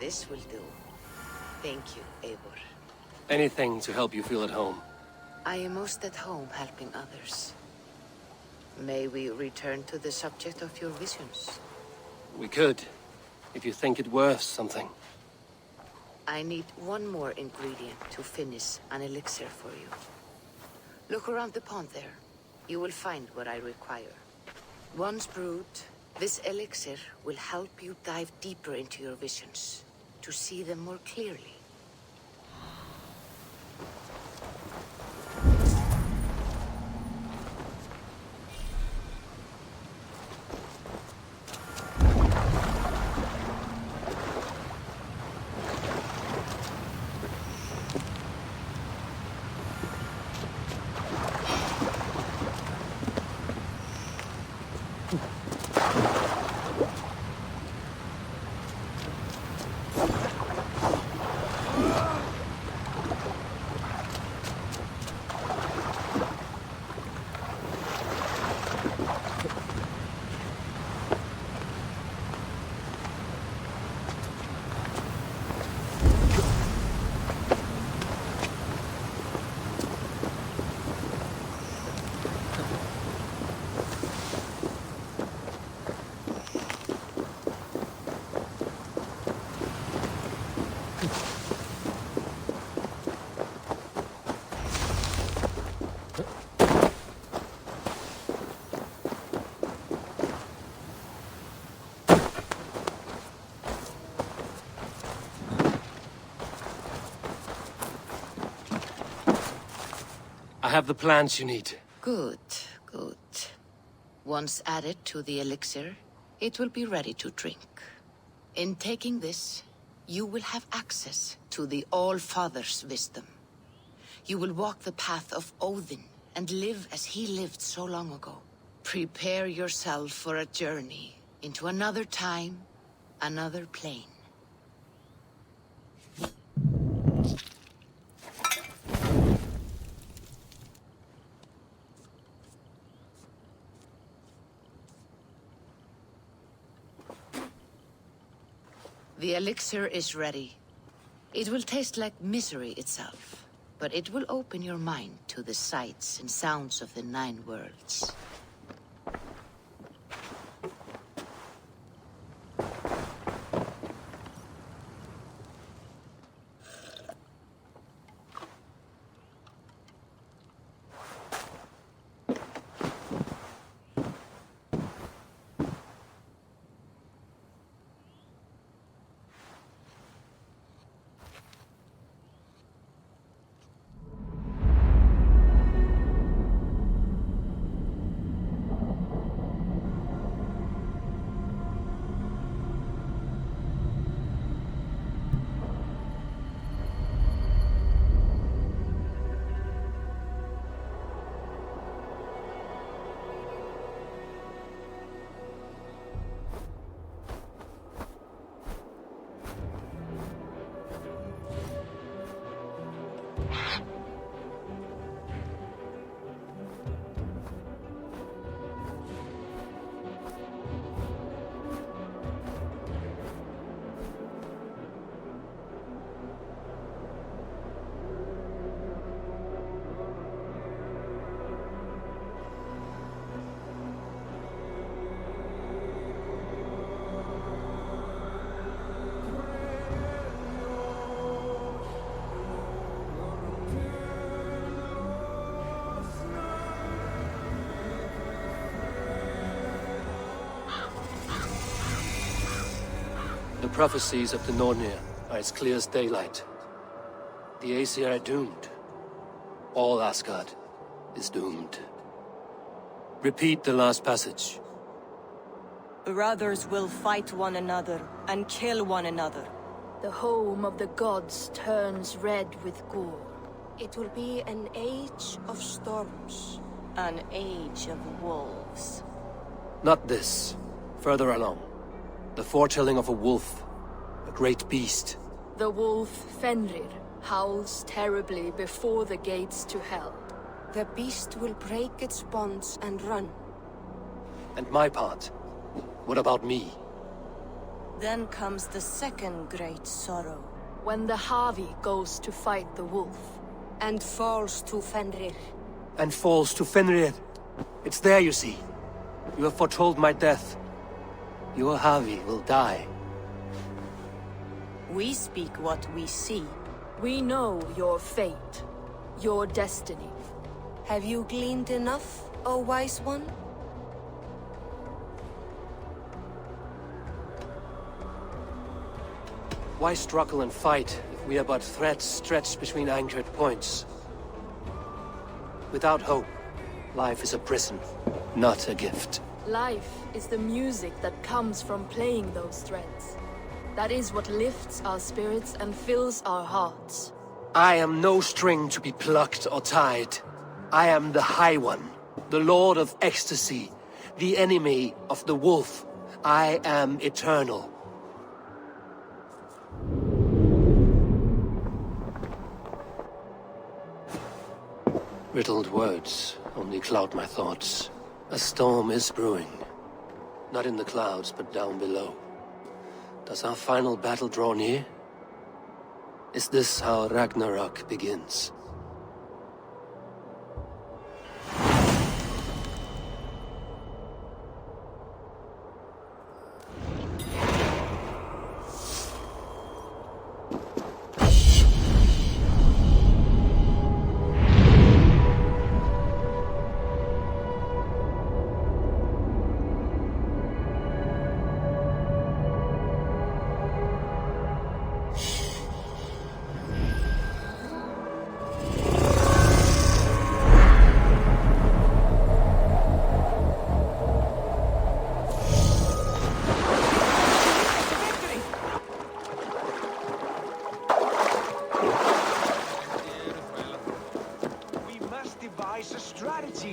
This will do. Thank you, Eivor. Anything to help you feel at home. I am most at home helping others. May we return to the subject of your visions? We could, if you think it worth something. I need one more ingredient to finish an elixir for you. Look around the pond there. You will find what I require. Once brewed, this elixir will help you dive deeper into your visions, to see them more clearly. I have the plants you need. Good, good. Once added to the elixir, it will be ready to drink. In taking this, you will have access to the All-Father's wisdom. You will walk the path of Odin and live as he lived so long ago. Prepare yourself for a journey into another time, another plane. The elixir is ready. It will taste like misery itself, but it will open your mind to the sights and sounds of the 9 worlds. The prophecies of the Nornir are as clear as daylight. The Aesir are doomed. All Asgard is doomed. Repeat the last passage. Brothers will fight one another and kill one another. The home of the gods turns red with gore. It will be an age of storms. An age of wolves. Not this. Further along. The foretelling of a wolf. A great beast. The wolf Fenrir howls terribly before the gates to hell. The beast will break its bonds and run. And my part? What about me? Then comes the second great sorrow. When the Harvey goes to fight the wolf. And falls to Fenrir. And falls to Fenrir. It's there, you see. You have foretold my death. Your Harvey will die. We speak what we see. We know your fate, your destiny. Have you gleaned enough, O wise one? Why struggle and fight if we are but threads stretched between anchored points? Without hope, life is a prison, not a gift. Life is the music that comes from playing those threads. That is what lifts our spirits and fills our hearts. I am no string to be plucked or tied. I am the High One, the Lord of Ecstasy, the enemy of the Wolf. I am eternal. Riddled words only cloud my thoughts. A storm is brewing. Not in the clouds, but down below. Does our final battle draw near? Is this how Ragnarok begins?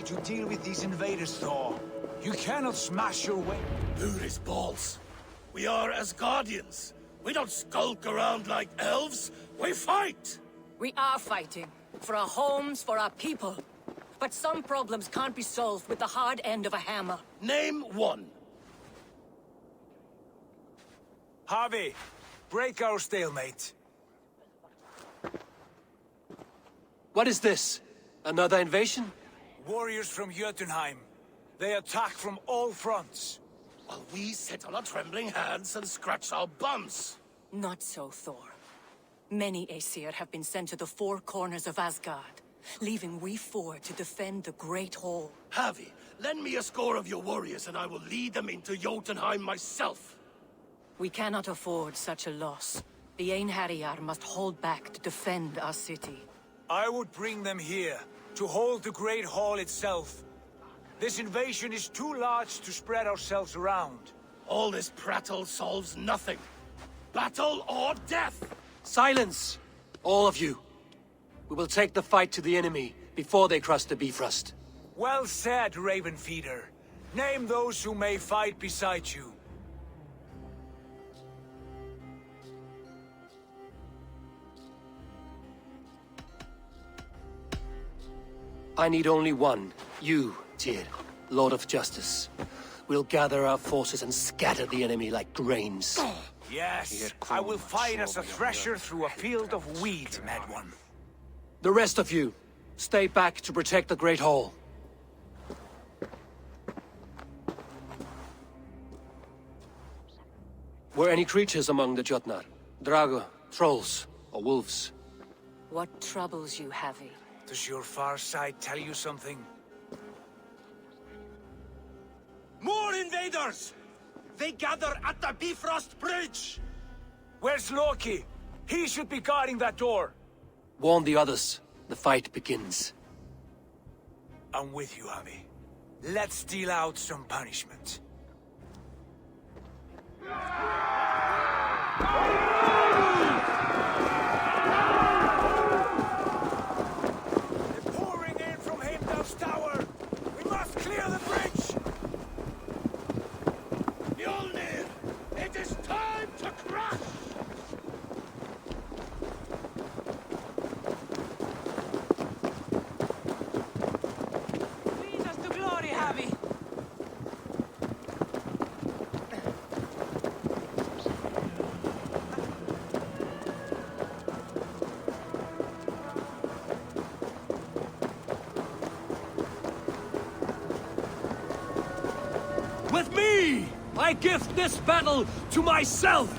To deal with these invaders, Thor. You cannot smash your way. His balls. We are Asgardians. We don't skulk around like elves. We fight! We are fighting. For our homes, for our people. But some problems can't be solved with the hard end of a hammer. Name one. Harvey, break our stalemate. What is this? Another invasion? Warriors from Jotunheim. They attack from all fronts. While we sit on our trembling hands and scratch our bums. Not so, Thor. Many Aesir have been sent to the four corners of Asgard, leaving we four to defend the Great Hall. Harvey, lend me a score of your warriors and I will lead them into Jotunheim myself. We cannot afford such a loss. The Einherjar must hold back to defend our city. I would bring them here, to hold the Great Hall itself. This invasion is too large to spread ourselves around. All this prattle solves nothing. Battle or death! Silence! All of you. We will take the fight to the enemy before they cross the Bifrost. Well said, Ravenfeeder. Name those who may fight beside you. I need only one. You, Tyr, Lord of Justice. We'll gather our forces and scatter the enemy like grains. Yes, I will fight as a thresher through a field of weeds, Mad One. The rest of you, stay back to protect the Great Hall. Were any creatures among the Jotnar? Drago, trolls, or wolves? What troubles you, Havi? Does your far side tell you something? More invaders! They gather at the Bifrost Bridge! Where's Loki? He should be guarding that door. Warn the others. The fight begins. I'm with you, Javi. Let's deal out some punishment. They're pouring in from Heimdall's tower. We must clear the bridge. Mjolnir! It is time to crush! Lead us to glory, Havi! with me! I gift this battle to myself!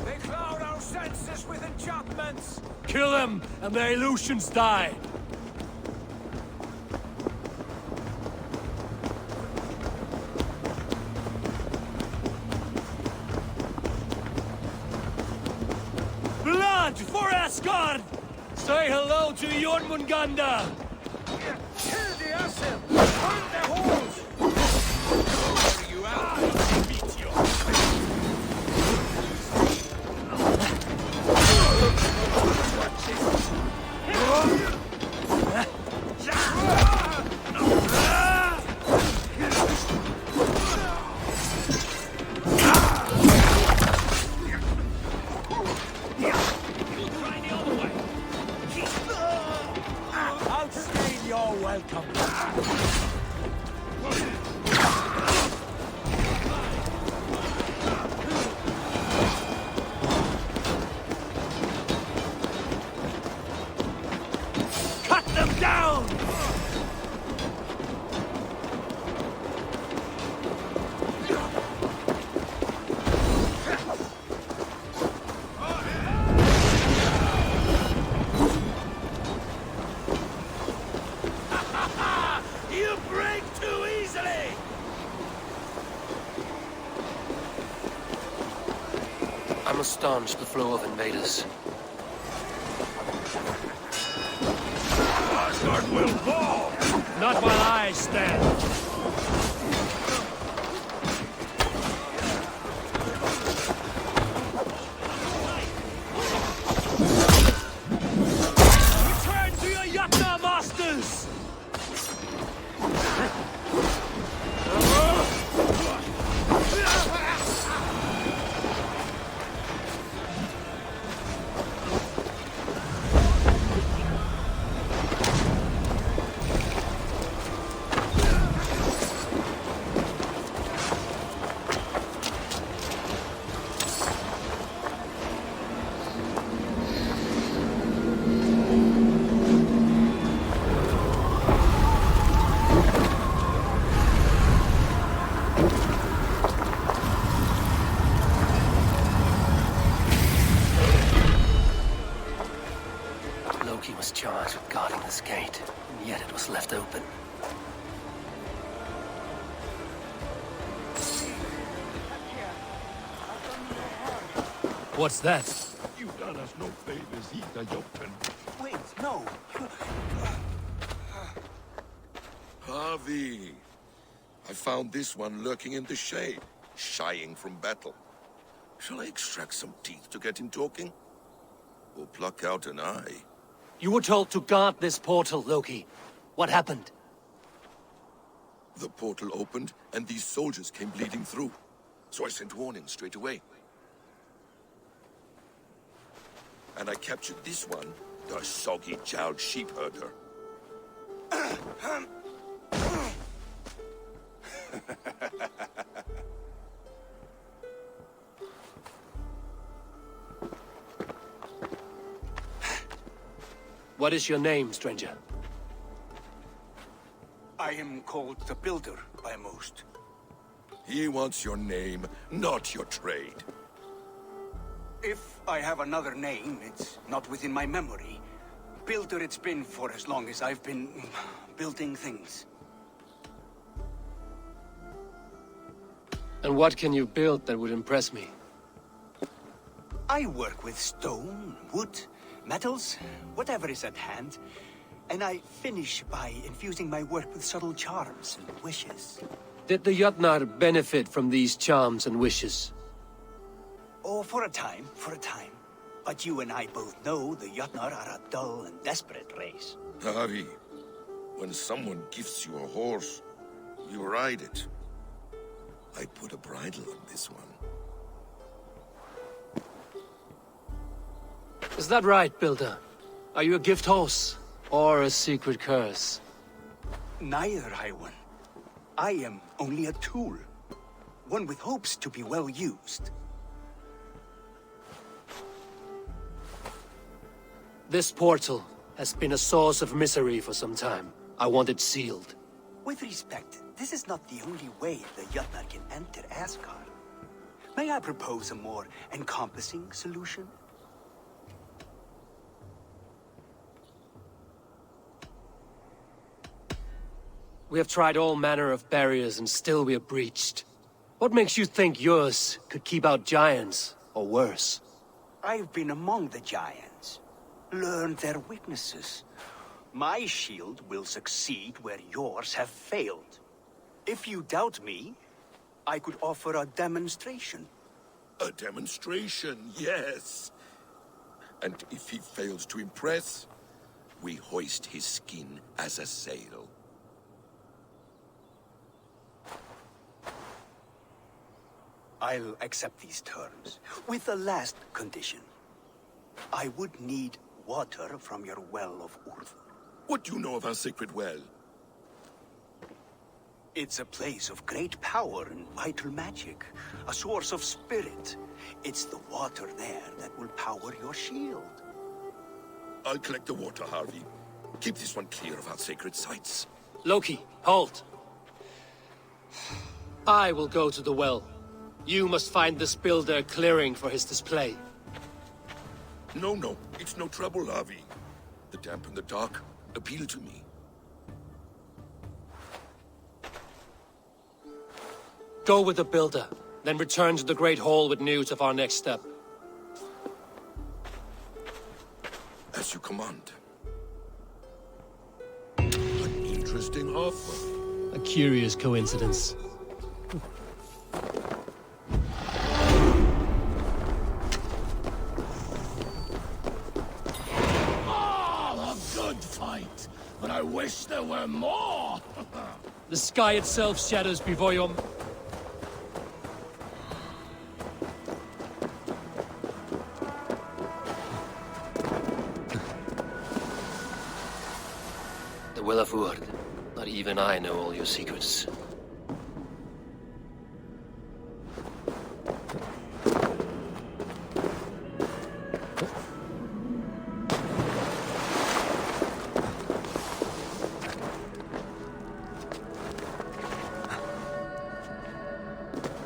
They cloud our senses with enchantments! Kill them, and their illusions die! Blood for Asgard! Say hello to Jormungandr! Kill the asset! Burn their holes! Carry you out! Meet you! I'll stay your welcome. Cut them down! You break too easily! I must staunch the flow of invaders. Asgard will fall! Not while I stand. Return to your Jotnar masters! Loki was charged with guarding this gate, and yet it was left open. What's that? You've done us no favors, either, Jotun. Wait, no. Harvey! I found this one lurking in the shade, shying from battle. Shall I extract some teeth to get him talking? Or pluck out an eye? You were told to guard this portal, Loki. What happened? The portal opened, and these soldiers came bleeding through. So I sent warning straight away. And I captured this one, the soggy-jowled sheep herder. What is your name, stranger? I am called the Builder by most. He wants your name, not your trade. If I have another name, it's not within my memory. Builder it's been for as long as I've been building things. And what can you build that would impress me? I work with stone, wood, metals, whatever is at hand. And I finish by infusing my work with subtle charms and wishes. Did the Jotnar benefit from these charms and wishes? Oh, for a time. But you and I both know the Jotnar are a dull and desperate race. Harvey, when someone gifts you a horse, you ride it. I put a bridle on this one. Is that right, Builder? Are you a gift horse? Or a secret curse? Neither, High One. I am only a tool. One with hopes to be well used. This portal has been a source of misery for some time. I want it sealed. With respect, this is not the only way the Jötnar can enter Asgard. May I propose a more encompassing solution? We have tried all manner of barriers and still we are breached. What makes you think yours could keep out giants, or worse? I've been among the giants, learned their weaknesses. My shield will succeed where yours have failed. If you doubt me, I could offer a demonstration. A demonstration, yes. And if he fails to impress, we hoist his skin as a sail. I'll accept these terms, with a last condition. I would need water from your well of Urth. What do you know of our sacred well? It's a place of great power and vital magic, a source of spirit. It's the water there that will power your shield. I'll collect the water, Harvey. Keep this one clear of our sacred sites. Loki, halt! I will go to the well. You must find this builder a clearing for his display. No, it's no trouble, Harvey. The damp and the dark appeal to me. Go with the builder, then return to the Great Hall with news of our next step. As you command. An interesting offer. A curious coincidence. Oh, a good fight, but I wish there were more. The sky itself shatters before your... The Will of Urd. Not even I know all your secrets.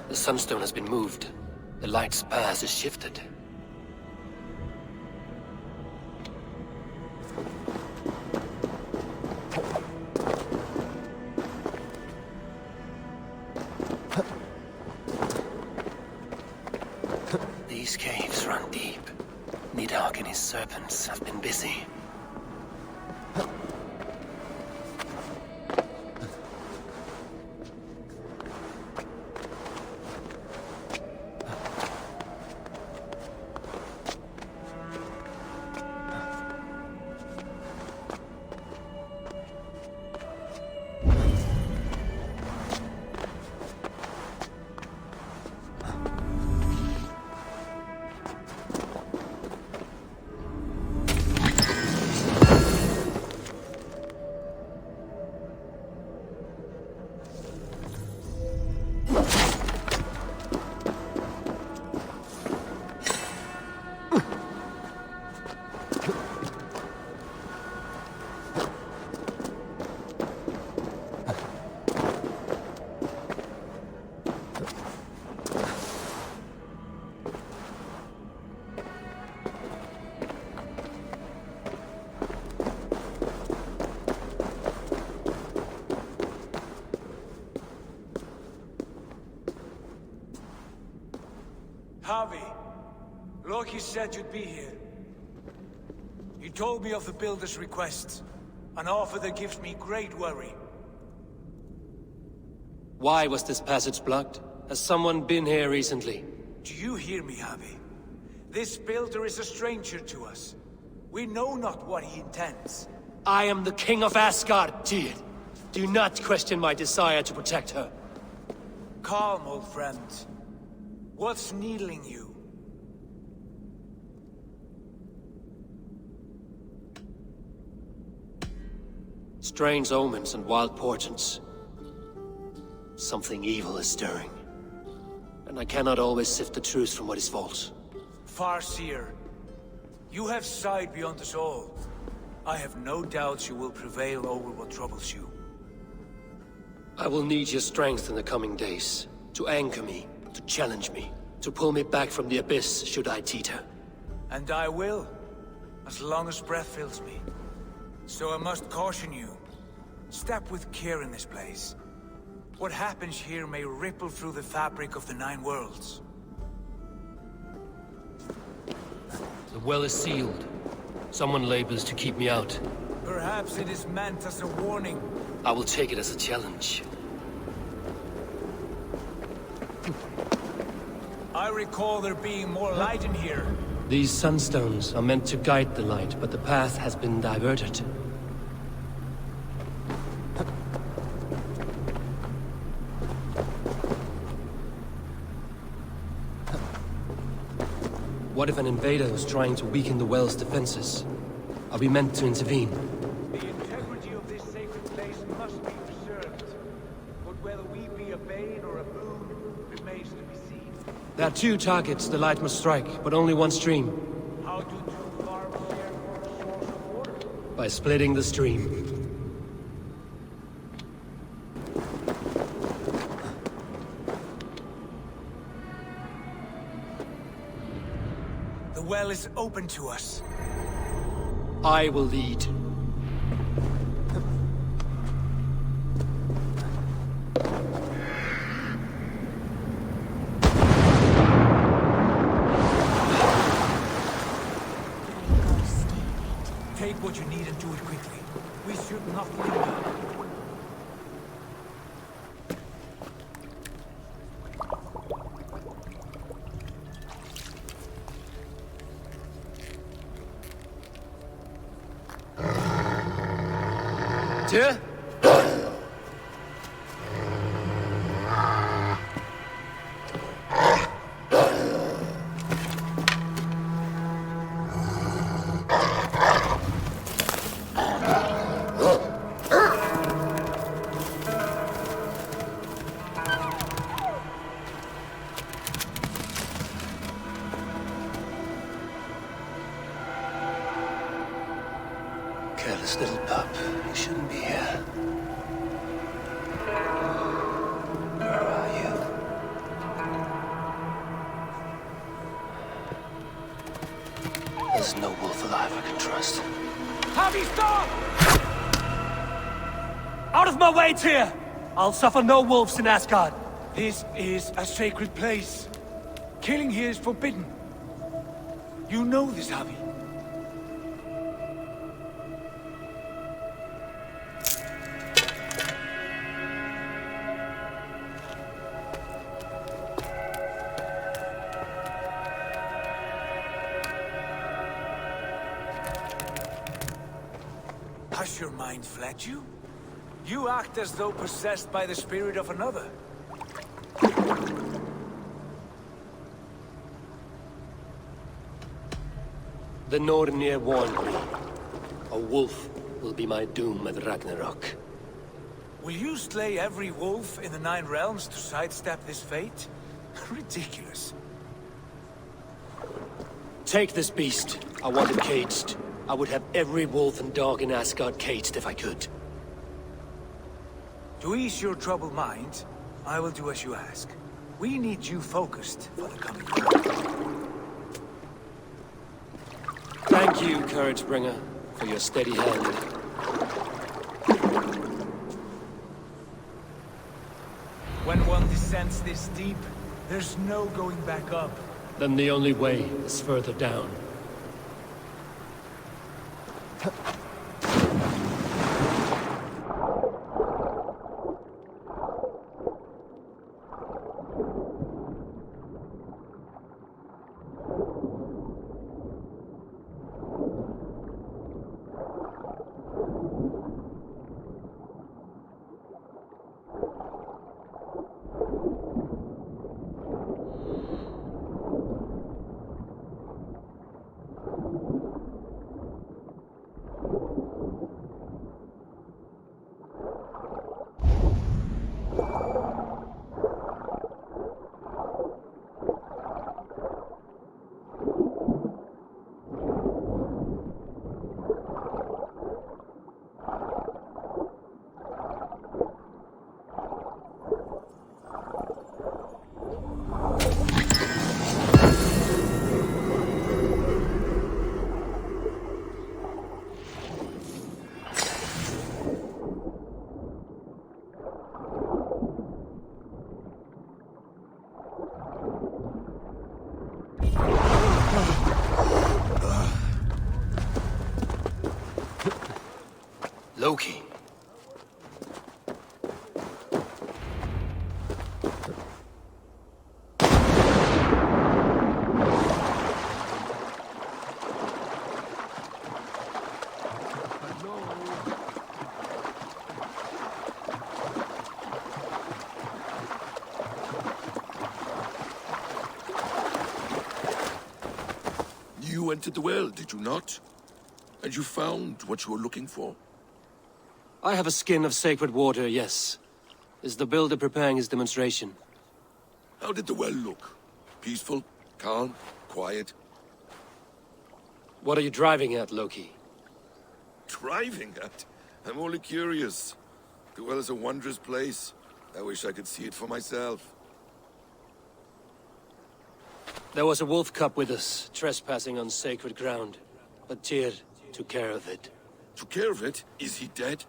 The Sunstone has been moved. The light's path is shifted. These caves run deep. Nidhogg and his serpents have been busy. Harvey, Loki said you'd be here. He told me of the Builder's request, an offer that gives me great worry. Why was this passage blocked? Has someone been here recently? Do you hear me, Harvey? This Builder is a stranger to us. We know not what he intends. I am the King of Asgard, Tyr. Do not question my desire to protect her. Calm, old friend. What's needling you? Strange omens and wild portents. Something evil is stirring. And I cannot always sift the truth from what is false. Farseer, You have sight beyond us all. I have no doubts you will prevail over what troubles you. I will need your strength in the coming days. To anchor me, to challenge me, to pull me back from the abyss should I teeter. And I will, as long as breath fills me. So I must caution you. Step with care in this place. What happens here may ripple through the fabric of the Nine Worlds. The well is sealed. Someone labors to keep me out. Perhaps it is meant as a warning. I will take it as a challenge. I recall there being more light in here. These sunstones are meant to guide the light, but the path has been diverted. What if an invader was trying to weaken the well's defenses? Are we meant to intervene? The integrity of this sacred place must be preserved. But whether we be a bane or a boon remains to be seen. There are two targets the light must strike, but only one stream. How do two farms share a source of water? By splitting the stream. The well is open to us. I will lead. Take what you need and do it quickly. We should not linger. Tyr? Careless little pup. You shouldn't be here. Where are you? There's no wolf alive I can trust. Have you stopped? Out of my way, Tyr! I'll suffer no wolves in Asgard. This is a sacred place. Killing here is forbidden. You know this, Javi. Has your mind fled you? You act as though possessed by the spirit of another. The Nornir warned me. A wolf will be my doom at Ragnarok. Will you slay every wolf in the Nine Realms to sidestep this fate? Ridiculous. Take this beast. I want it caged. I would have every wolf and dog in Asgard caged if I could. To ease your troubled mind, I will do as you ask. We need you focused for the coming war. Thank you, Couragebringer, for your steady hand. When one descends this deep, there's no going back up. Then the only way is further down. Loki. You entered the well, did you not? And you found what you were looking for? I have a skin of sacred water, yes. Is the builder preparing his demonstration? How did the well look? Peaceful? Calm? Quiet? What are you driving at, Loki? Driving at? I'm only curious. The well is a wondrous place. I wish I could see it for myself. There was a wolf cub with us, trespassing on sacred ground. But Tyr took care of it. Took care of it? Is he dead?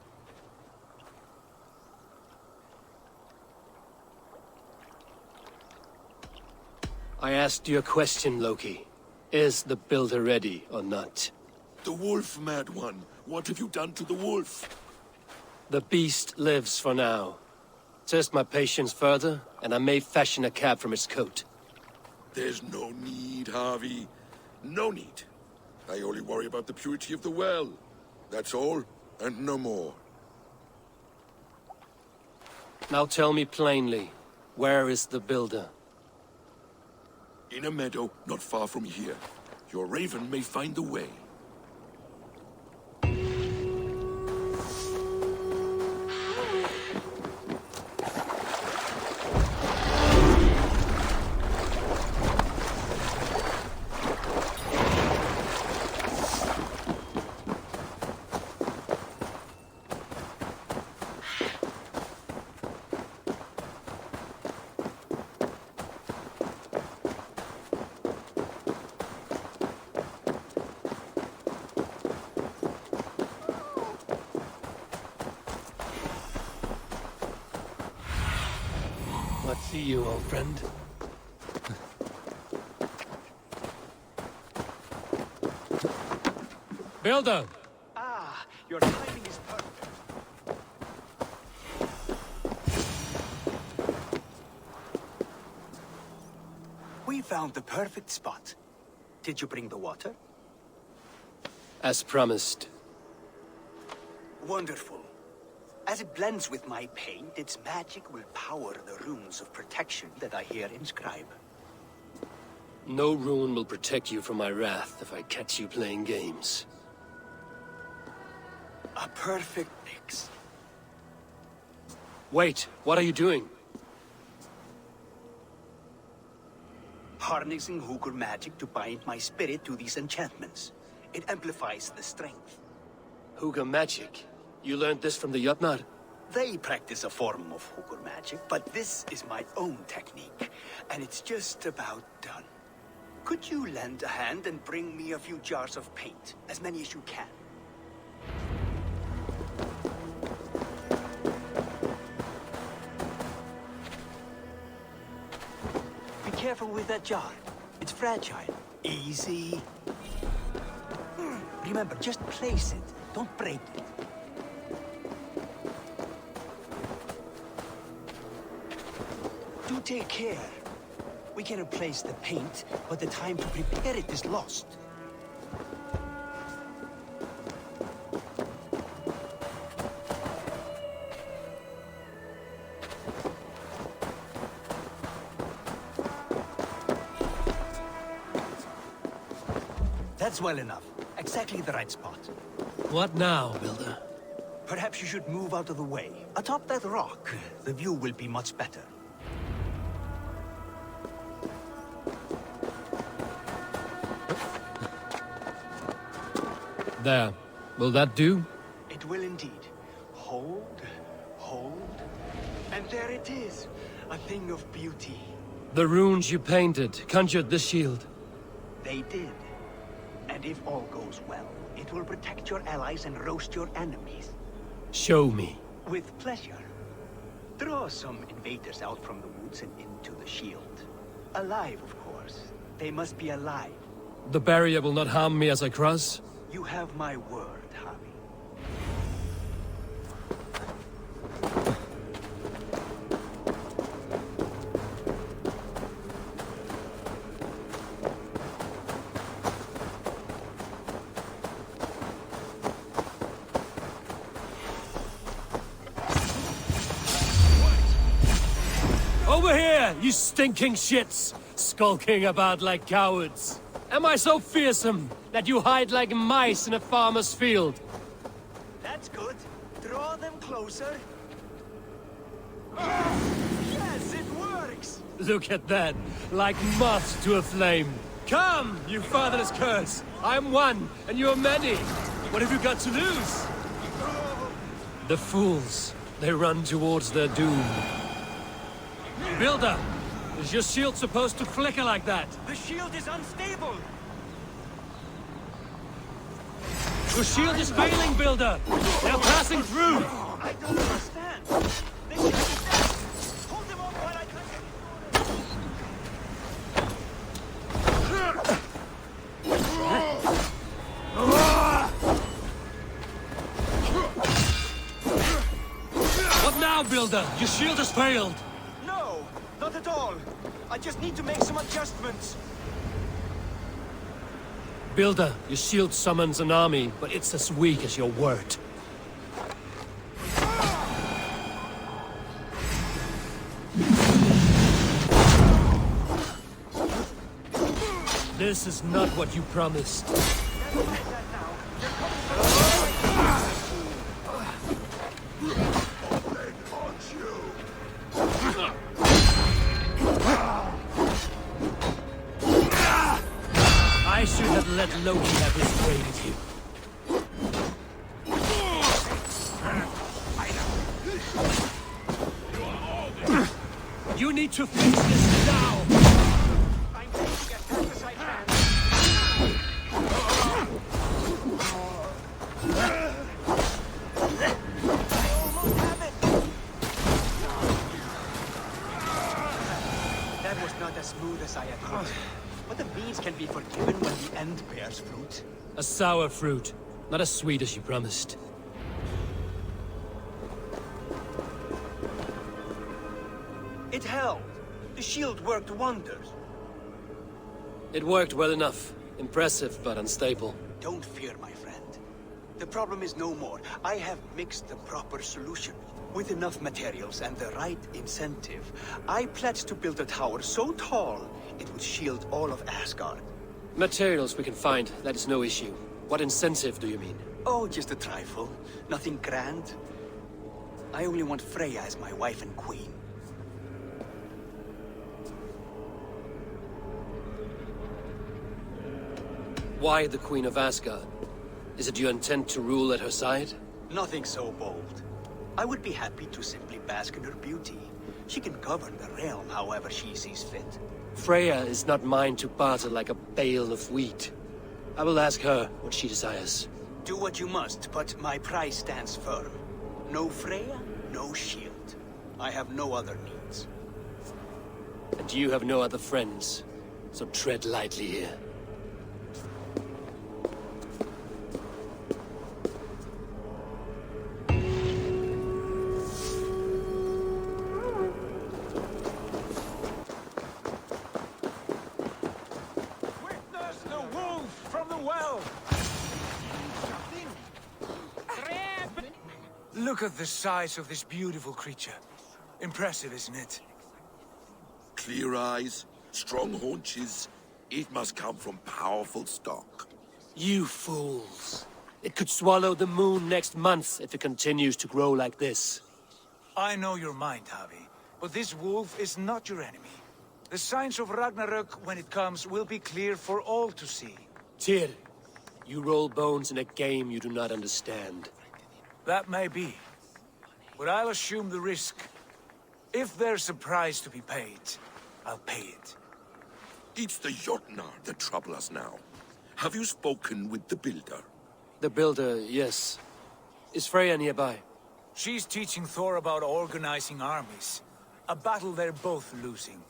I asked you a question, Loki. Is the builder ready or not? The wolf, mad one. What have you done to the wolf? The beast lives for now. Test my patience further, and I may fashion a cap from its coat. There's no need, Harvey. No need. I only worry about the purity of the well. That's all, and no more. Now tell me plainly, where is the builder? In a meadow, not far from here. Your raven may find the way. What see you, old friend? Builder! Ah, your timing is perfect. We found the perfect spot. Did you bring the water? As promised. Wonderful. As it blends with my paint, its magic will power the runes of protection that I here inscribe. No rune will protect you from my wrath if I catch you playing games. A perfect mix. Wait, what are you doing? Harnessing Hooker magic to bind my spirit to these enchantments. It amplifies the strength. Hooker magic? You learned this from the Jotnar? They practice a form of Hooker magic, but this is my own technique, and it's just about done. Could you lend a hand and bring me a few jars of paint? As many as you can. Be careful with that jar. It's fragile. Easy. Remember, just place it. Don't break it. Do take care. We can replace the paint, but the time to prepare it is lost. That's well enough. Exactly the right spot. What now, Builder? Perhaps you should move out of the way. Atop that rock, the view will be much better. There. Will that do? It will indeed. Hold, hold, and there it is. A thing of beauty. The runes you painted conjured the shield. They did. And if all goes well, it will protect your allies and roast your enemies. Show me. With pleasure. Draw some invaders out from the woods and into the shield. Alive, of course. They must be alive. The barrier will not harm me as I cross? You have my word, Harvey. there, you stinking shits! Skulking about like cowards. Am I so fearsome that you hide like mice in a farmer's field? That's good. Draw them closer. Yes, it works! Look at that, like moths to a flame. Come, you fatherless curse! I'm one, and you're many. What have you got to lose? The fools. They run towards their doom. Builder! Is your shield supposed to flicker like that? The shield is unstable! Your shield is failing, Builder! They're passing through! I don't understand. The shield is dead! Hold them off while I try What now, Builder? Your shield has failed! No! Not at all! I just need to make some adjustments. Builder, your shield summons an army, but it's as weak as your word. This is not what you promised. I should have let Loki have his way with you. You need to fix this now! I'm taking as fast as I can. I almost have it! That was not as smooth as I had hoped. But the beans can be forgiven when the end bears fruit. A sour fruit, not as sweet as you promised. It held. The shield worked wonders. It worked well enough. Impressive, but unstable. Don't fear, my friend. The problem is no more. I have mixed the proper solution. With enough materials and the right incentive, I pledge to build a tower so tall it would shield all of Asgard. Materials we can find, that is no issue. What incentive do you mean? Oh, just a trifle. Nothing grand. I only want Freya as my wife and queen. Why the Queen of Asgard? Is it your intent to rule at her side? Nothing so bold. I would be happy to simply bask in her beauty. She can govern the realm however she sees fit. Freya is not mine to barter like a bale of wheat. I will ask her what she desires. Do what you must, but my price stands firm. No Freya, no shield. I have no other needs. And you have no other friends, so tread lightly here. Look at the size of this beautiful creature. Impressive, isn't it? Clear eyes, strong haunches. It must come from powerful stock. You fools. It could swallow the moon next month if it continues to grow like this. I know your mind, Javi, but this wolf is not your enemy. The signs of Ragnarök, when it comes, will be clear for all to see. Tyr, you roll bones in a game you do not understand. That may be, but I'll assume the risk. If there's a price to be paid, I'll pay it. It's the Jotnar that trouble us now. Have you spoken with the Builder? The Builder, yes. Is Freya nearby? She's teaching Thor about organizing armies. A battle they're both losing.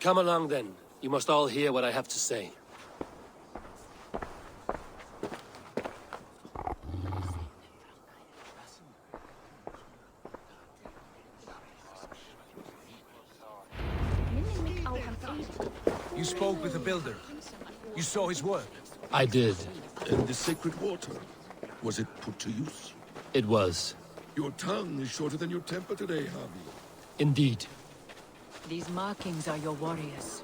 Come along then. You must all hear what I have to say. You spoke with the Builder. You saw his work. I did. And the sacred water, was it put to use? It was. Your tongue is shorter than your temper today, Javi. Indeed. These markings are your warriors.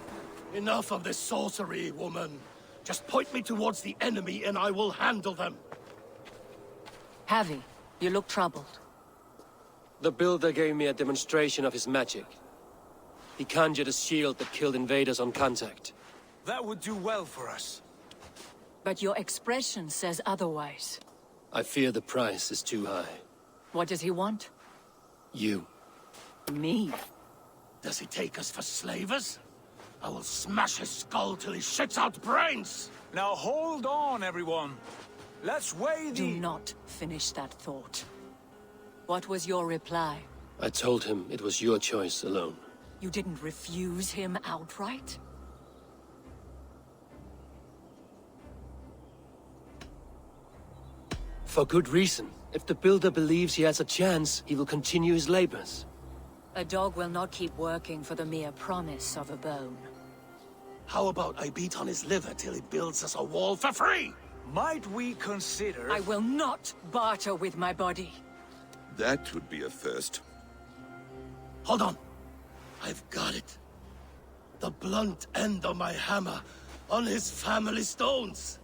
Enough of this sorcery, woman. Just point me towards the enemy and I will handle them. Javi, you look troubled. The Builder gave me a demonstration of his magic. He conjured a shield that killed invaders on contact. That would do well for us. But your expression says otherwise. I fear the price is too high. What does he want? You. Me? Does he take us for slavers? I will smash his skull till he shits out brains! Now hold on, everyone. Let's weigh the... Do not finish that thought. What was your reply? I told him it was your choice alone. You didn't refuse him outright? For good reason. If the Builder believes he has a chance, he will continue his labors. A dog will not keep working for the mere promise of a bone. How about I beat on his liver till he builds us a wall for free? Might we consider... I will not barter with my body. That would be a first. Hold on. I've got it. The blunt end of my hammer on his family stones.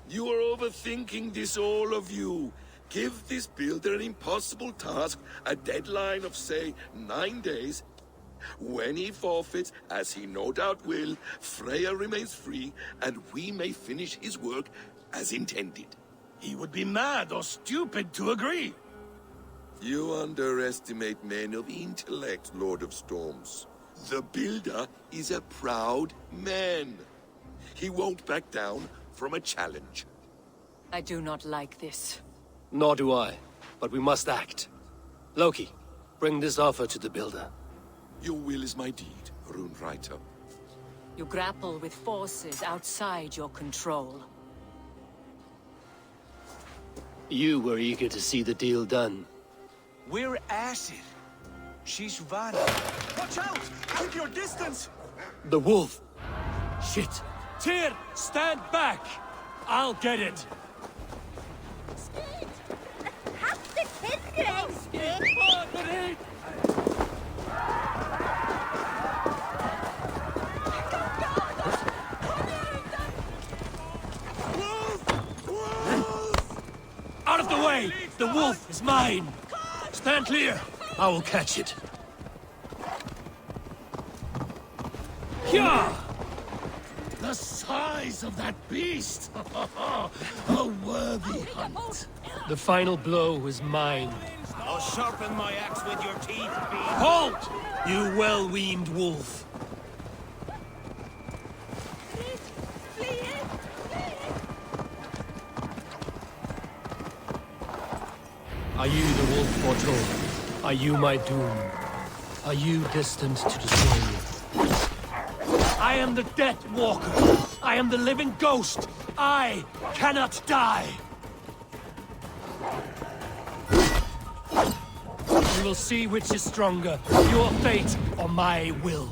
You are overthinking this, all of you. Give this builder an impossible task, a deadline of, say, 9 days. When he forfeits, as he no doubt will, Freya remains free, and we may finish his work as intended. He would be mad or stupid to agree. You underestimate men of intellect, Lord of Storms. The Builder is a proud man. He won't back down from a challenge. I do not like this. Nor do I, but we must act. Loki, bring this offer to the Builder. Your will is my deed, Rune Writer. You grapple with forces outside your control. You were eager to see the deal done. We're acid. She's vanished. Watch out! Keep your distance! The wolf! Shit! Tyr, stand back! I'll get it! Out of the way! The wolf is mine! Stand clear! I will catch it. Hyah! The size of that beast! A worthy hunt. The final blow is mine. I'll sharpen my axe with your teeth, beast. Halt! You well-weaned wolf. Are you the wolf foretold? Are you my doom? Are you destined to destroy me? I am the Death Walker. I am the living ghost. I cannot die. We will see which is stronger, your fate or my will.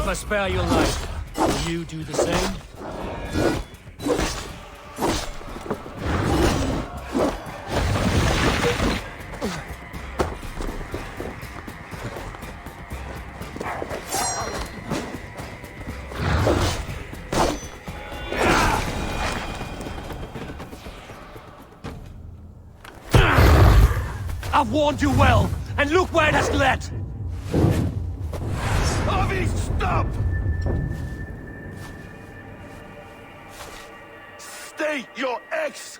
If I spare your life, will you do the same? I've warned you well, and look where it has led! Harvey, stop! State your ex!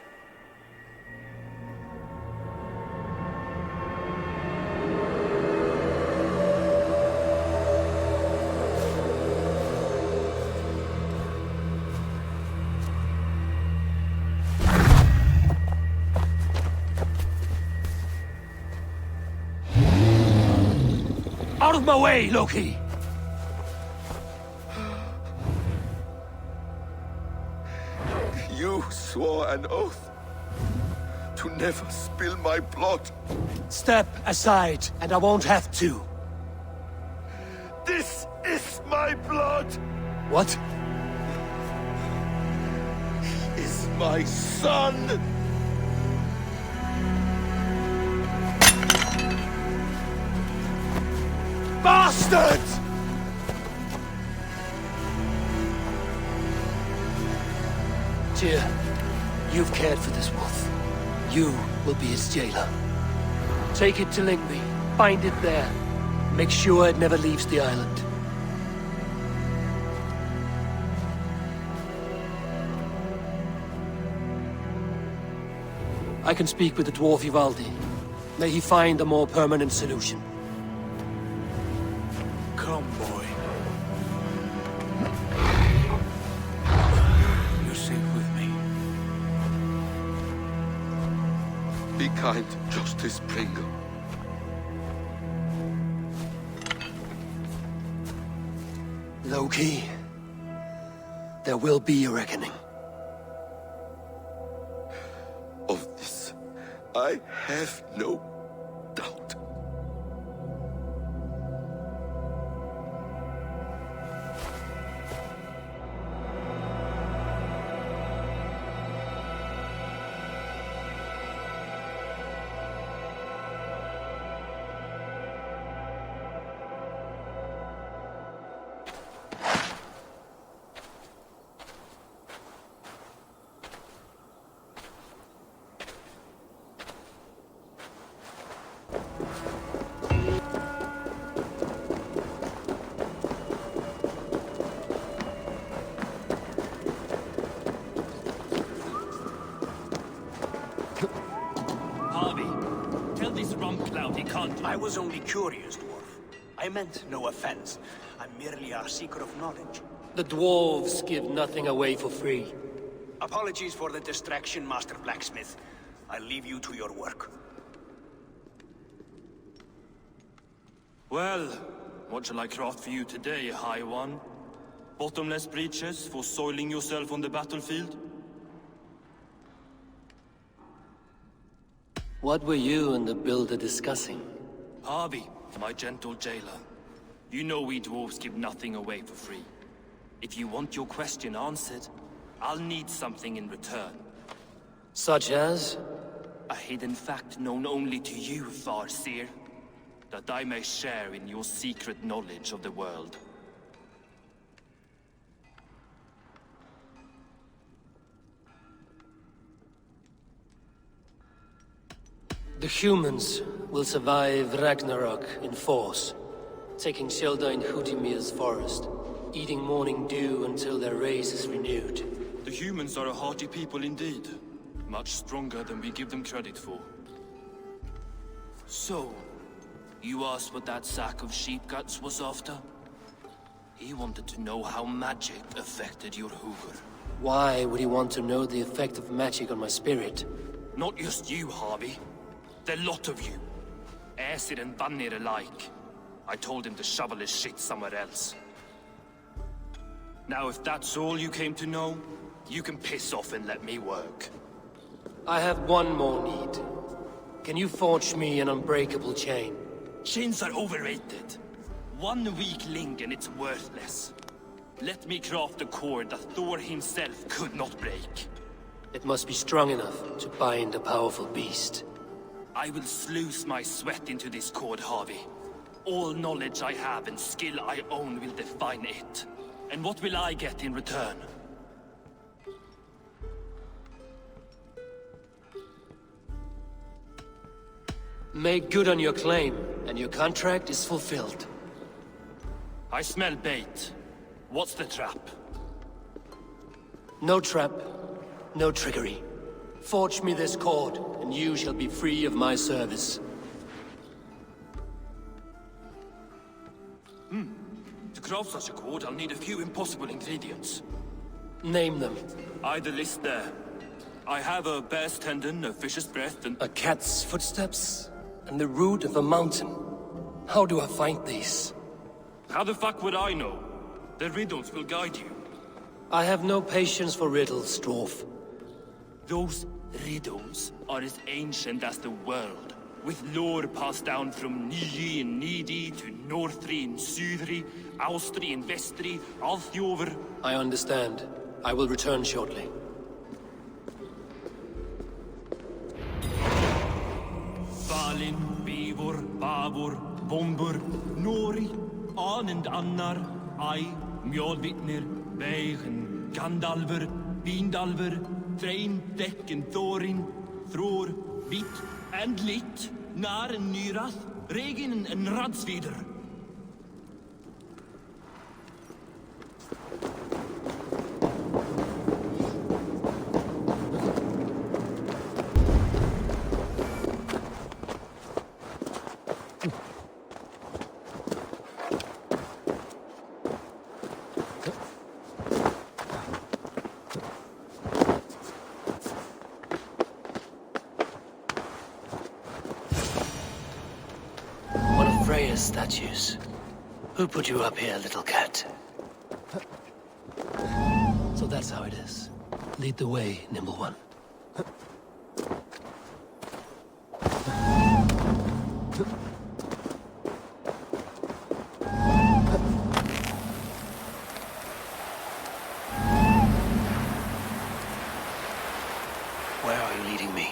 Out of my way, Loki! You swore an oath to never spill my blood. Step aside, and I won't have to. This is my blood! What? He is my son! Bastard! Tyr, you've cared for this wolf. You will be its jailer. Take it to Lingby, bind it there. Make sure it never leaves the island. I can speak with the dwarf Ivaldi. May he find a more permanent solution. Come, boy. You're safe with me. Be kind, Justice Pringle. Loki, there will be a reckoning. Of this, I have no doubt. I was only curious, dwarf. I meant no offense. I'm merely a seeker of knowledge. The dwarves give nothing away for free. Apologies for the distraction, Master Blacksmith. I'll leave you to your work. Well, what shall I craft for you today, High One? Bottomless breeches for soiling yourself on the battlefield? What were you and the builder discussing? Harvey, my gentle jailer. You know we dwarves give nothing away for free. If you want your question answered, I'll need something in return. Such as? A hidden fact known only to you, Farseer. That I may share in your secret knowledge of the world. The humans will survive Ragnarok in force, taking shelter in Hutimir's forest, eating morning dew until their race is renewed. The humans are a hearty people indeed. Much stronger than we give them credit for. So, you asked what that sack of sheep guts was after? He wanted to know how magic affected your hoover. Why would he want to know the effect of magic on my spirit? Not just you, Harvey. The lot of you. Aesir and Vanir alike. I told him to shovel his shit somewhere else. Now if that's all you came to know, you can piss off and let me work. I have one more need. Can you forge me an unbreakable chain? Chains are overrated. One weak link and it's worthless. Let me craft a cord that Thor himself could not break. It must be strong enough to bind a powerful beast. I will sluice my sweat into this cord, Harvey. All knowledge I have and skill I own will define it. And what will I get in return? Make good on your claim, and your contract is fulfilled. I smell bait. What's the trap? No trap, no trickery. Forge me this cord, and you shall be free of my service. To craft such a cord, I'll need a few impossible ingredients. Name them. The list there. I have a bear's tendon, a fish's breath, and... A cat's footsteps, and the root of a mountain. How do I find these? How the fuck would I know? The riddles will guide you. I have no patience for riddles, dwarf. Those riddles are as ancient as the world, with lore passed down from Niji and Nidi to Northri and Sudri, Austri and Vestri, Althjover. I understand. I will return shortly. Valin, Bivor, Bavor, Bombur, Nori, Anand Annar, Ai, Mjolvitnir, Veigen, Gandalver, Bindalver, Threin, Dekken, Thorin, Thror, Vit and Lit, Nar and Nyrath, Regin and Radsvider. Statues. Who put you up here, little cat? So that's how it is. Lead the way, nimble one. Where are you leading me?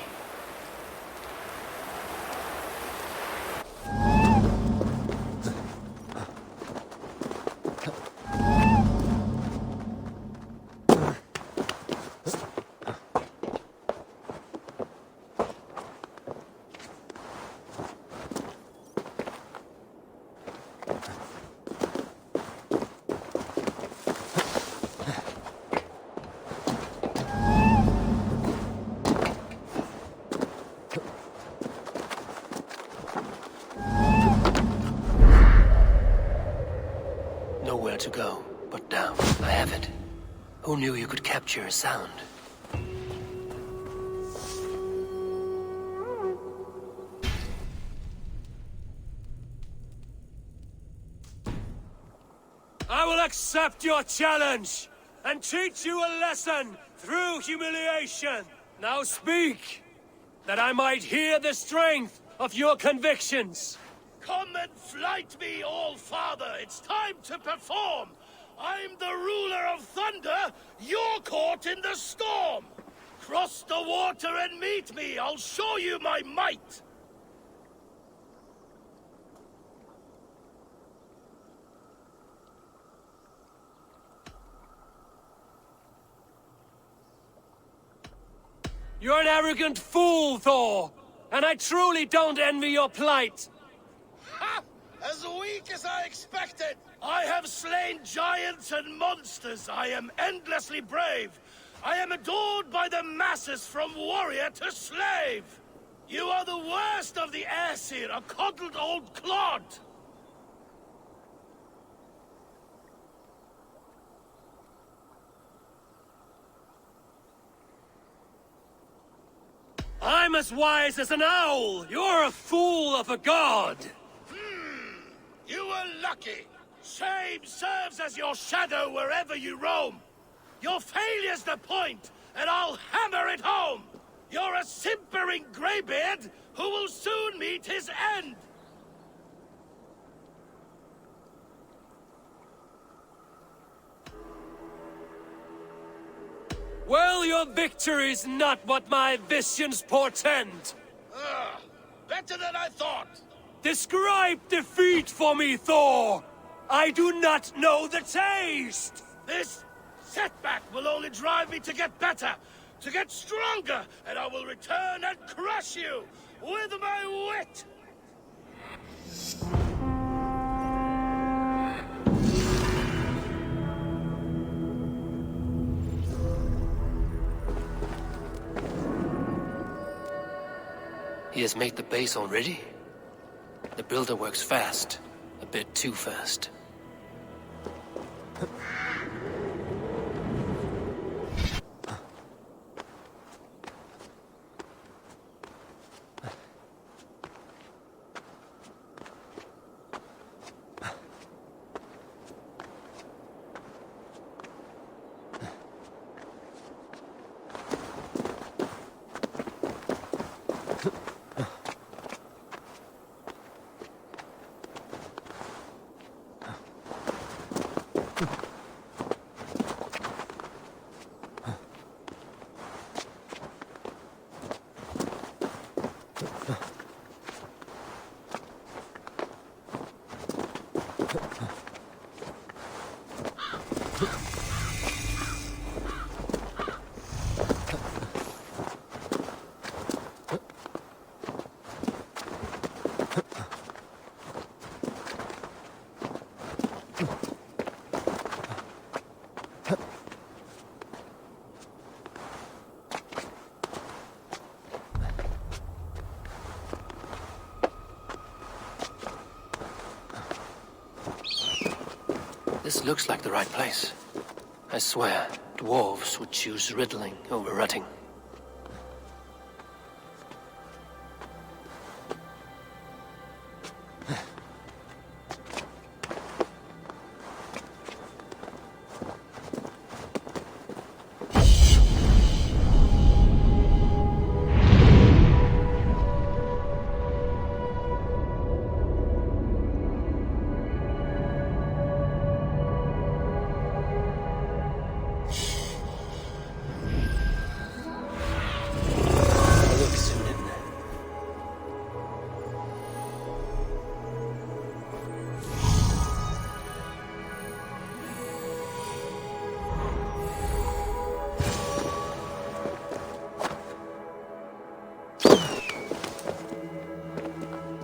Nowhere to go, but now I have it. Who knew you could capture a sound? I will accept your challenge and teach you a lesson through humiliation. Now speak, that I might hear the strength of your convictions. Come and flight me, All-Father! It's time to perform! I'm the ruler of thunder, you're caught in the storm! Cross the water and meet me, I'll show you my might! You're an arrogant fool, Thor! And I truly don't envy your plight! Ha! As weak as I expected! I have slain giants and monsters. I am endlessly brave. I am adored by the masses from warrior to slave. You are the worst of the Aesir, a coddled old clod. I'm as wise as an owl! You're a fool of a god! You were lucky. Shame serves as your shadow wherever you roam. Your failure's the point, and I'll hammer it home. You're a simpering greybeard who will soon meet his end. all your victories not what my visions portend? Better than I thought! Describe defeat for me, Thor! I do not know the taste! This setback will only drive me to get better, to get stronger, and I will return and crush you with my wit! He has made the base already? The builder works fast. A bit too fast. This looks like the right place. I swear, dwarves would choose riddling over rutting.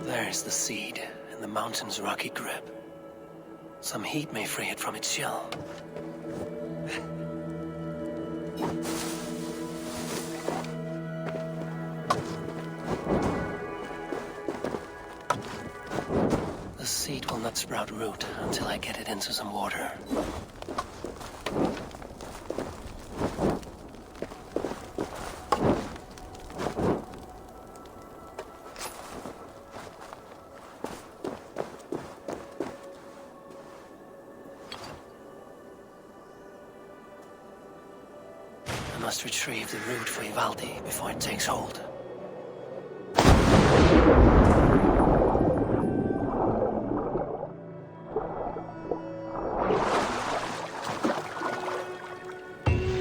There's the seed in the mountain's rocky grip. Some heat may free it from its shell. The seed will not sprout root until I get it into some water. I must retrieve the root for Ivaldi before it takes hold.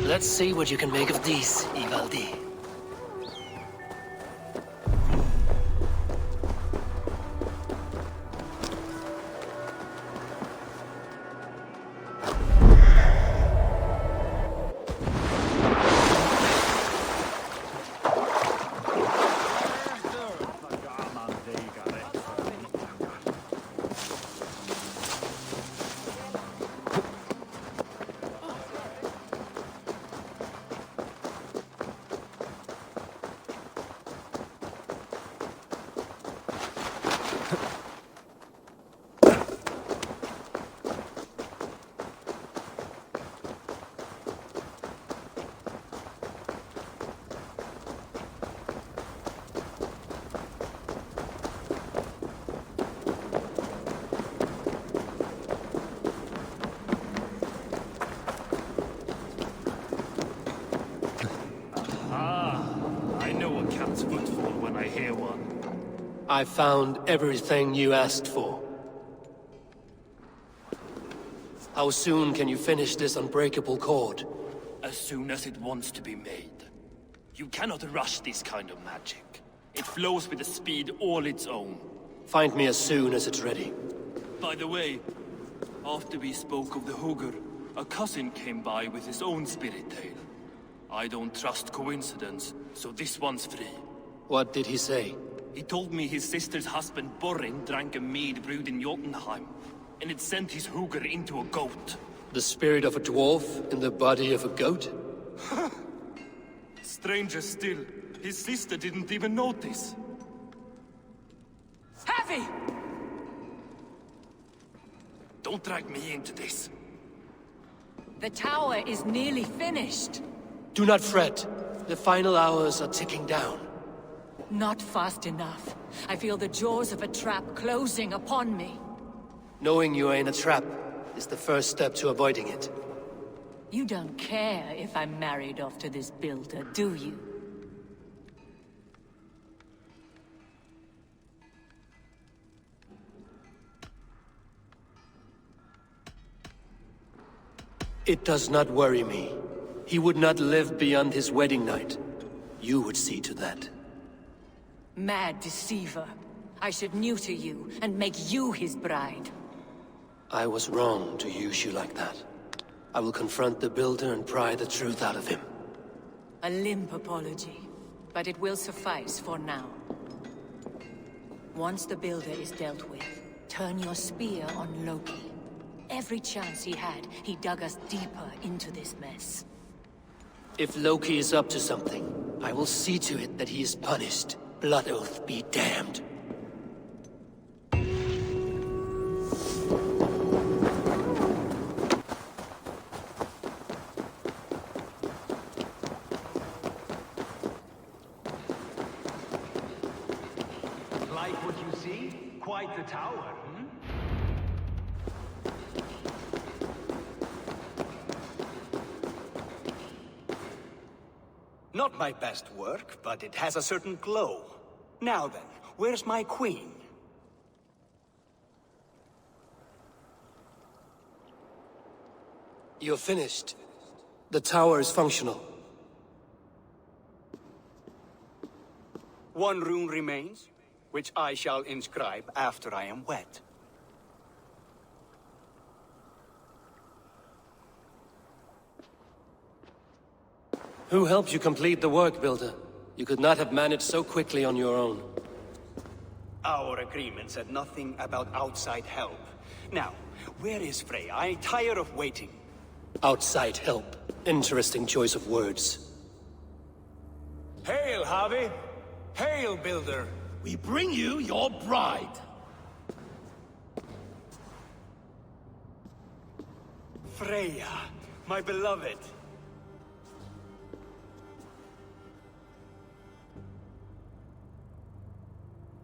Let's see what you can make of these, Ivaldi. I found everything you asked for. How soon can you finish this unbreakable cord? as soon as it wants to be made. You cannot rush this kind of magic. It flows with a speed all its own. Find me as soon as it's ready. By the way, after we spoke of the Hugr, a cousin came by with his own spirit tale. I don't trust coincidence, so this one's free. What did he say? He told me his sister's husband Borin drank a mead brewed in Jotunheim, and it sent his Hugr into a goat. The spirit of a dwarf in the body of a goat? Stranger still, his sister didn't even notice. Heavy! Don't drag me into this. The tower is nearly finished. Do not fret. The final hours are ticking down. Not fast enough. I feel the jaws of a trap closing upon me. Knowing you are in a trap is the first step to avoiding it. You don't care if I'm married off to this builder, do you? It does not worry me. He would not live beyond his wedding night. You would see to that. Mad deceiver. I should neuter you and make you his bride. I was wrong to use you like that. I will confront the builder and pry the truth out of him. A limp apology, but it will suffice for now. Once the builder is dealt with, turn your spear on Loki. Every chance he had, he dug us deeper into this mess. If Loki is up to something, I will see to it that he is punished. Blood Oath be damned. Like what you see? Quite the tower, hmm? Not my best work, but it has a certain glow. Now then, where's my queen? You're finished. The tower is functional. One rune remains, which I shall inscribe after I am wed. Who helped you complete the work, Builder? You could not have managed so quickly on your own. Our agreement said nothing about outside help. Now, where is Frey? I'm tired of waiting. Outside help. Interesting choice of words. Hail, Harvey! Hail, Builder! We bring you your bride. Freya, my beloved.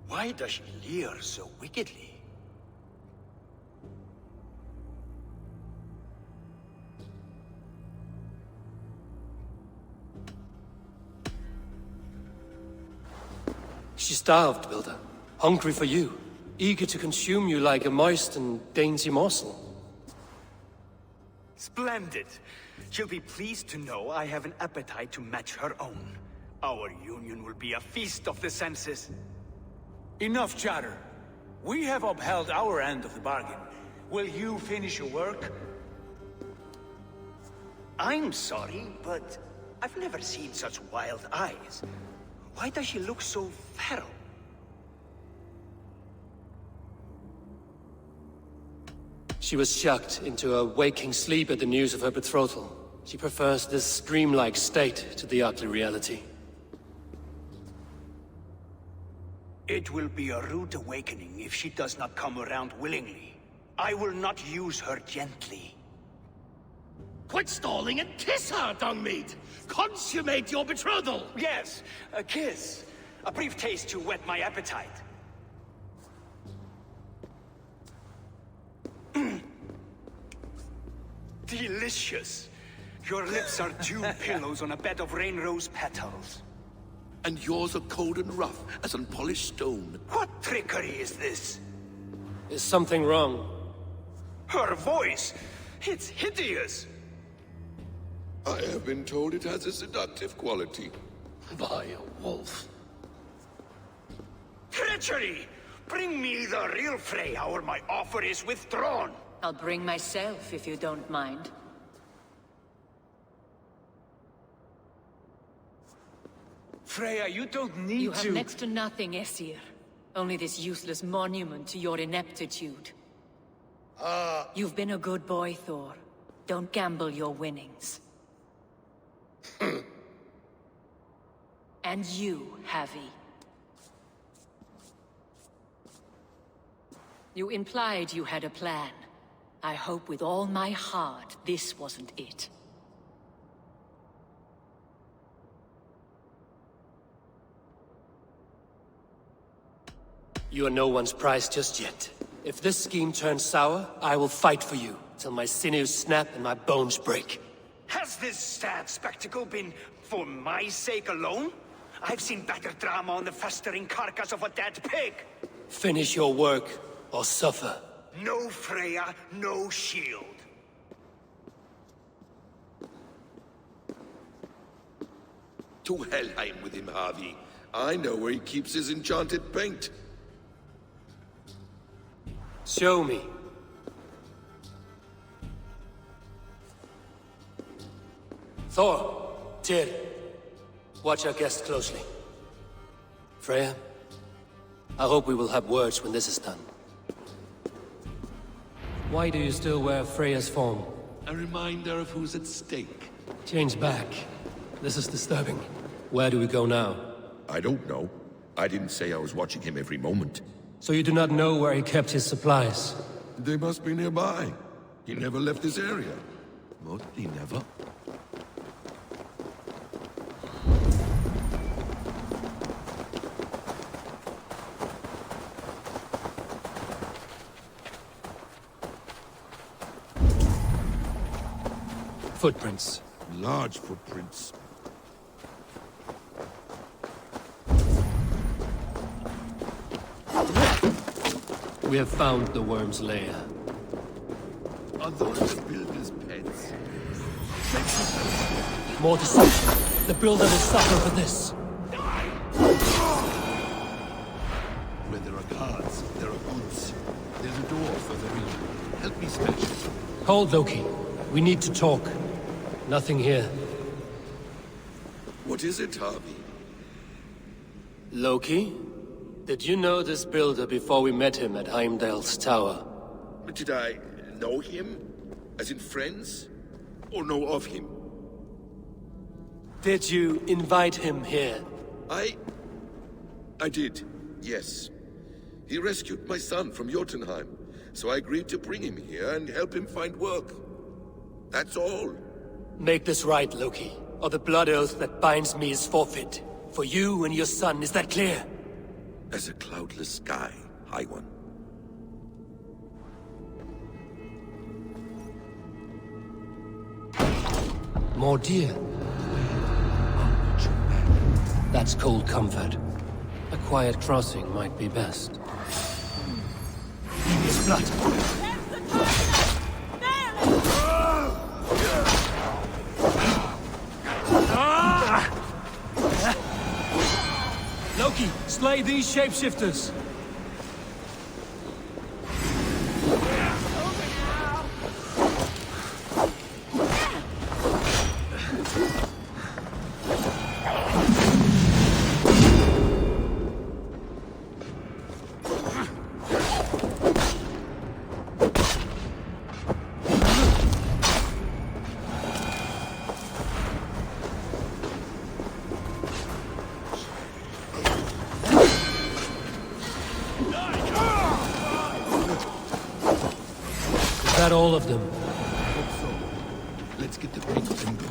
Why does she leer so wickedly? She's starved, Builder. Hungry for you. Eager to consume you like a moist and dainty morsel. Splendid. She'll be pleased to know I have an appetite to match her own. Our union will be a feast of the senses. Enough chatter. We have upheld our end of the bargain. Will you finish your work? I'm sorry, but I've never seen such wild eyes. Why does she look so feral? She was shocked into a waking sleep at the news of her betrothal. She prefers this dreamlike state to the ugly reality. It will be a rude awakening if she does not come around willingly. I will not use her gently. Quit stalling and kiss her, Dungmeat! Consummate your betrothal! Yes, a kiss. A brief taste to whet my appetite. Delicious. Your lips are dew pillows on a bed of rain rose petals. And yours are cold and rough as unpolished stone. What trickery is this? Is something wrong? Her voice! It's hideous! I have been told it has a seductive quality. By a wolf. Treachery! Bring me the real Freya, or my offer is withdrawn! I'll bring myself, if you don't mind. Freya, you don't need You to... have next to nothing, Aesir. Only this useless monument to your ineptitude. You've been a good boy, Thor. Don't gamble your winnings. And you, Havi. You implied you had a plan. I hope with all my heart this wasn't it. You are no one's prize just yet. If this scheme turns sour, I will fight for you, till my sinews snap and my bones break. Has this sad spectacle been for my sake alone? I've seen better drama on the festering carcass of a dead pig! Finish your work, or suffer. No Freya, no shield. To Helheim with him, Harvey. I know where he keeps his enchanted paint. Show me. Thor, Tyr, watch our guest closely. Freya, I hope we will have words when this is done. Why do you still wear Freya's form? A reminder of who's at stake. Change back. This is disturbing. Where do we go now? I don't know. I didn't say I was watching him every moment. So you do not know where he kept his supplies? They must be nearby. He never left this area. Mostly never. Footprints. Large footprints. We have found the worm's lair. Are those the builder's pets? More deception. The builder will suffer for this. Where there are guards, there are goods. There's a door further in. Help me smash it. Hold, Loki. We need to talk. Nothing here. What is it, Harvey? Loki? Did you know this builder before we met him at Heimdall's tower? Did I know him? As in friends? Or know of him? Did you invite him here? I did, yes. He rescued my son from Jotunheim, so I agreed to bring him here and help him find work. That's all. Make this right, Loki, or the blood oath that binds me is forfeit. For you and your son, is that clear? As a cloudless sky, High One. More deer. That's cold comfort. A quiet crossing might be best. His blood. Loki, slay these shapeshifters! Is that all of them? Hope so. Let's get the paint and go.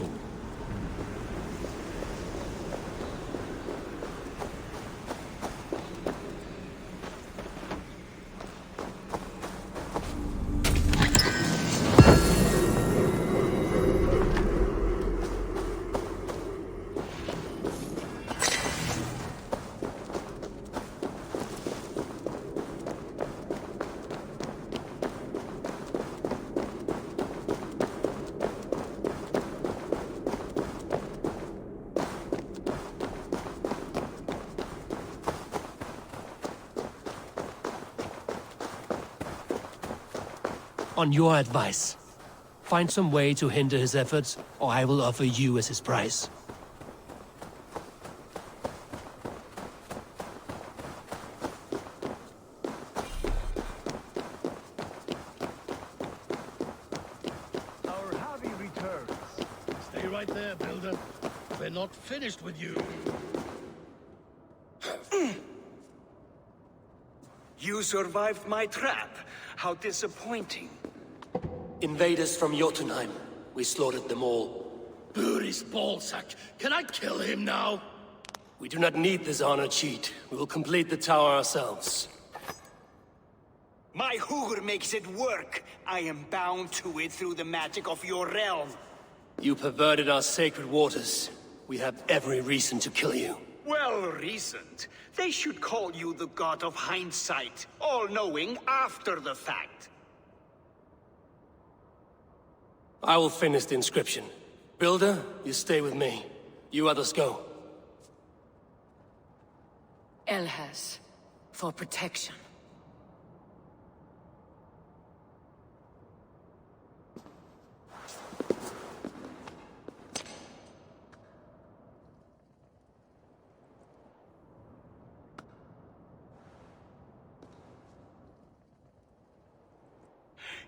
On your advice, find some way to hinder his efforts, or I will offer you as his prize. Our hobby returns. Stay right there, Builder. We're not finished with you. You survived my trap. How disappointing. Invaders from Jotunheim. We slaughtered them all. Buri's ballsack. Can I kill him now? We do not need this honor cheat. We will complete the tower ourselves. My Hugr makes it work. I am bound to it through the magic of your realm. You perverted our sacred waters. We have every reason to kill you. Well reasoned. They should call you the god of hindsight, all-knowing after the fact. I will finish the inscription. Builder, you stay with me. You others go. Elhas, for protection.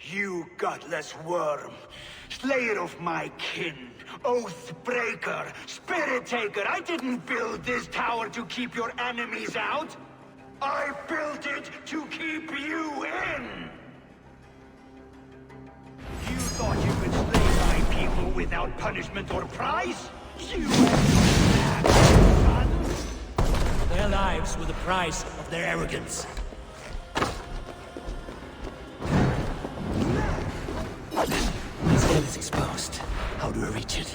You godless worm, slayer of my kin, oath breaker, spirit taker, I didn't build this tower to keep your enemies out. I built it to keep you in. You thought you could slay my people without punishment or prize? You son! Their lives were the price of their arrogance. His head is exposed. How do I reach it?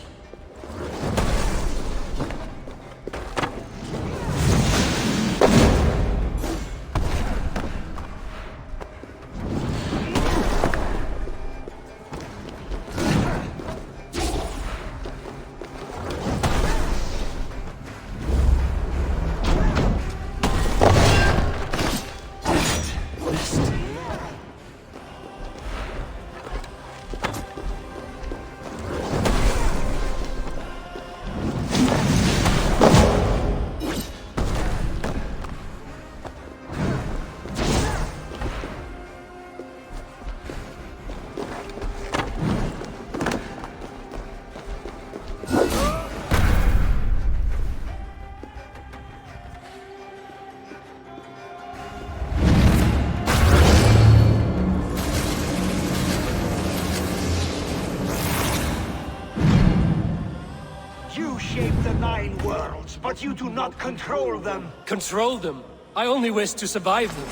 But you do not control them. Control them? I only wish to survive them.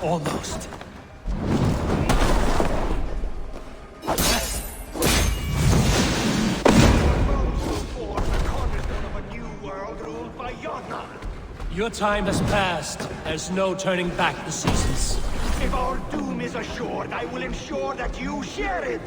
Almost. Your time has passed. There's no turning back the seasons. If our doom is assured, I will ensure that you share it!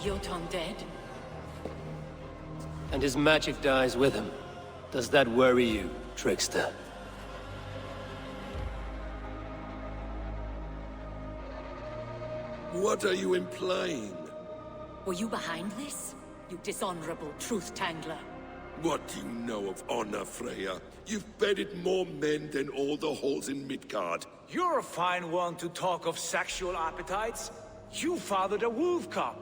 Jotun dead? And his magic dies with him. Does that worry you, trickster? What are you implying? Were you behind this? You dishonorable truth-tangler. What do you know of honor, Freya? You've bedded more men than all the halls in Midgard. You're a fine one to talk of sexual appetites. You fathered a wolf cub.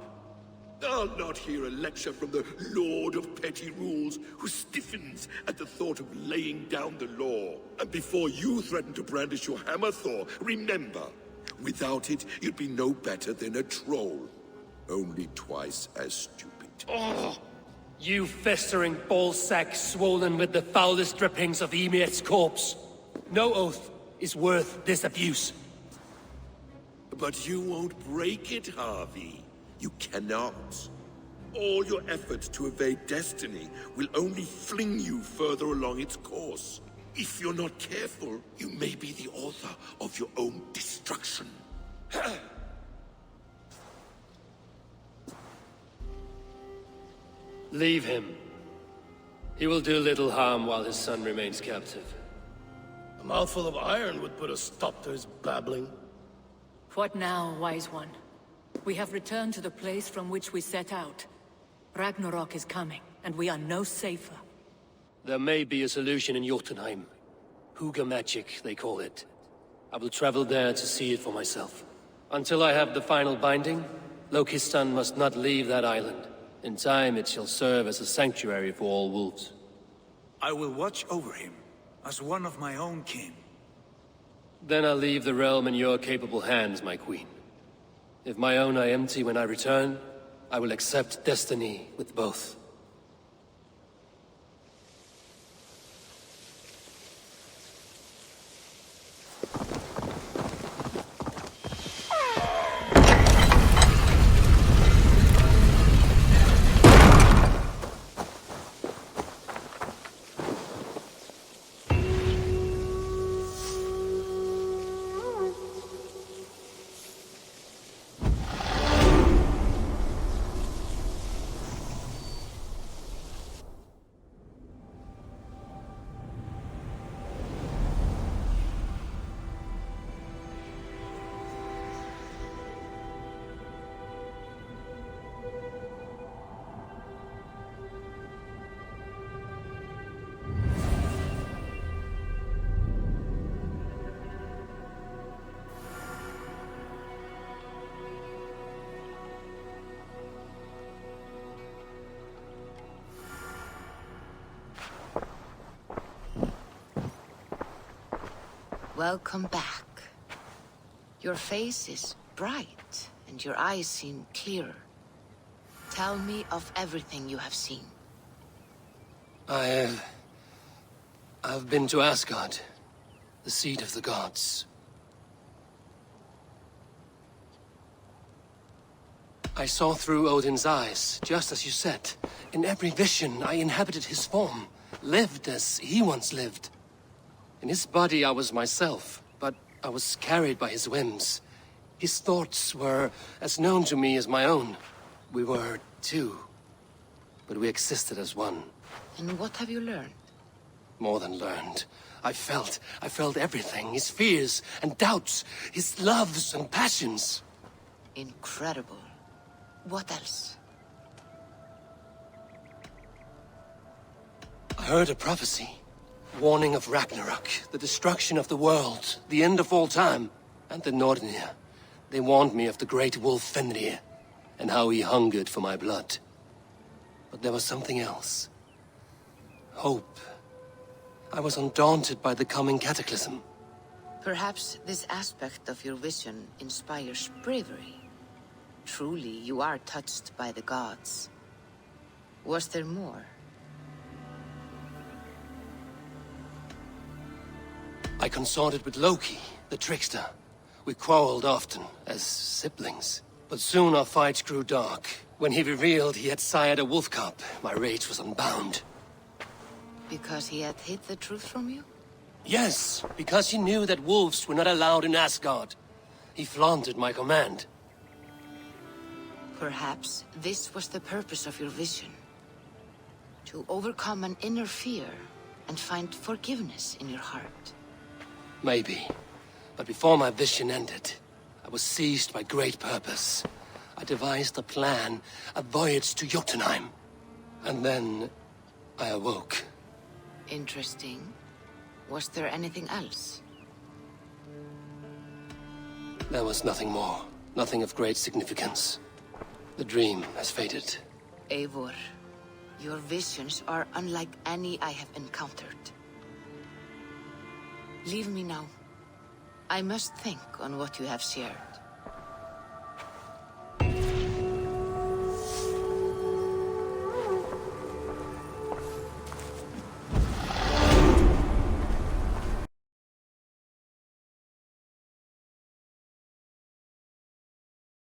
I'll not hear a lecture from the Lord of Petty Rules, who stiffens at the thought of laying down the law. And before you threaten to brandish your hammer, Thor, remember, without it, you'd be no better than a troll. Only twice as stupid. Oh! You festering ballsack swollen with the foulest drippings of Ymir's corpse. No oath is worth this abuse. But you won't break it, Harvey. You cannot. All your efforts to evade destiny will only fling you further along its course. If you're not careful, you may be the author of your own destruction. Leave him. He will do little harm while his son remains captive. A mouthful of iron would put a stop to his babbling. What now, wise one? We have returned to the place from which we set out. Ragnarok is coming, and we are no safer. There may be a solution in Jotunheim. Hugger magic, they call it. I will travel there to see it for myself. Until I have the final binding, Loki's son must not leave that island. In time, it shall serve as a sanctuary for all wolves. I will watch over him, as one of my own kin. Then I'll leave the realm in your capable hands, my queen. If my own are empty when I return, I will accept destiny with both. Welcome back. Your face is bright, and your eyes seem clearer. Tell me of everything you have seen. I've been to Asgard, the seat of the gods. I saw through Odin's eyes, just as you said. In every vision, I inhabited his form, lived as he once lived. In his body, I was myself, but I was carried by his whims. His thoughts were as known to me as my own. We were two, but we existed as one. And what have you learned? More than learned. I felt everything. His fears and doubts, his loves and passions. Incredible. What else? I heard a prophecy. Warning of Ragnarok, the destruction of the world, the end of all time, and the Nornir. They warned me of the great wolf Fenrir, and how he hungered for my blood. But there was something else. Hope. I was undaunted by the coming cataclysm. Perhaps this aspect of your vision inspires bravery. Truly, you are touched by the gods. Was there more? I consorted with Loki, the trickster. We quarreled often, as siblings. But soon our fights grew dark. When he revealed he had sired a wolf cub, my rage was unbound. Because he had hid the truth from you? Yes, because he knew that wolves were not allowed in Asgard. He flaunted my command. Perhaps this was the purpose of your vision. To overcome an inner fear and find forgiveness in your heart. Maybe. But before my vision ended, I was seized by great purpose. I devised a plan, a voyage to Jotunheim. And then I awoke. Interesting. Was there anything else? There was nothing more. Nothing of great significance. The dream has faded. Eivor, your visions are unlike any I have encountered. Leave me now. I must think on what you have shared.